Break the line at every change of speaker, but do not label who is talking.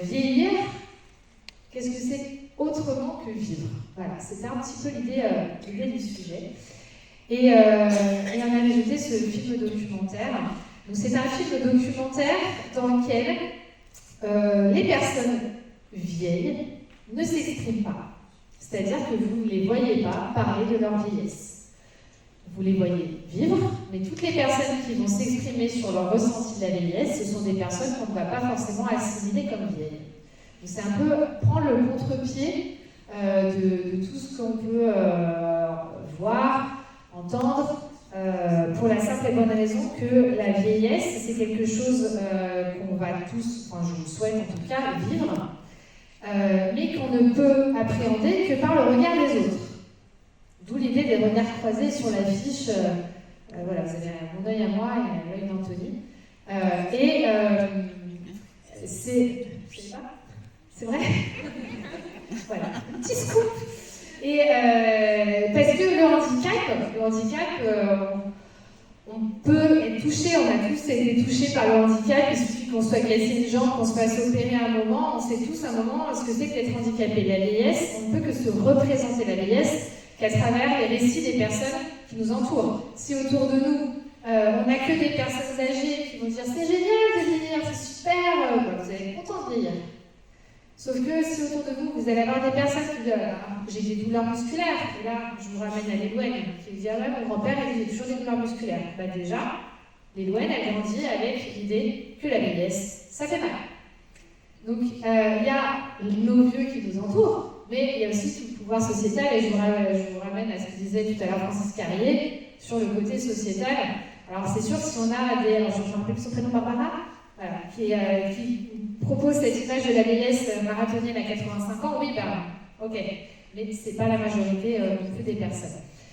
vieillir, qu'est-ce que c'est autrement que vivre? Voilà, c'était un petit peu l'idée du sujet. Et on a ajouté ce film documentaire. Donc c'est un film documentaire dans lequel les personnes vieilles ne s'expriment pas. C'est-à-dire que vous ne les voyez pas parler de leur vieillesse. Vous les voyez vivre, mais toutes les personnes qui vont s'exprimer sur leur ressenti de la vieillesse, ce sont des personnes qu'on ne va pas forcément assimiler comme vieilles. Donc c'est un peu prendre le contre-pied de tout ce qu'on peut voir, entendre, pour la simple et bonne raison que la vieillesse, c'est quelque chose qu'on va tous, enfin je vous souhaite en tout cas, vivre, mais qu'on ne peut appréhender que par le regard des autres. D'où l'idée des regards croisés sur l'affiche. Voilà, vous avez mon œil à moi et l'œil d'Anthony. C'est... Je sais pas. C'est vrai. Voilà, petit scoop. Et parce que le handicap, on peut être touché, on a tous été touchés par le handicap, il suffit qu'on soit cassé une jambe, qu'on se fasse opérer à un moment, on sait tous à un moment ce que c'est que d'être handicapé. La vieillesse, on ne peut que se représenter la vieillesse qu'à travers les récits des personnes qui nous entourent. Si autour de nous, on n'a que des personnes âgées qui vont dire c'est génial de vieillir, c'est super, vous allez être content de vieillir. Sauf que si autour de vous, vous allez avoir des personnes qui disent j'ai des douleurs musculaires, et là je vous ramène à l'Éloigne, qui dit ah ouais, mon grand-père il a toujours des douleurs musculaires. Bah déjà, l'Éloigne a grandi avec l'idée que la vieillesse, ça fait mal. Donc il y a nos vieux qui nous entourent, mais il y a aussi tout le pouvoir sociétal, et je vous ramène à ce que disait tout à l'heure Francis Carrier sur le côté sociétal. Alors c'est sûr, si on a des... Alors je me rappelle son prénom, Barbara, voilà, qui propose cette image de la vieillesse marathonienne à 85 ans, oui, ben, ok, mais c'est pas la majorité non plus des personnes.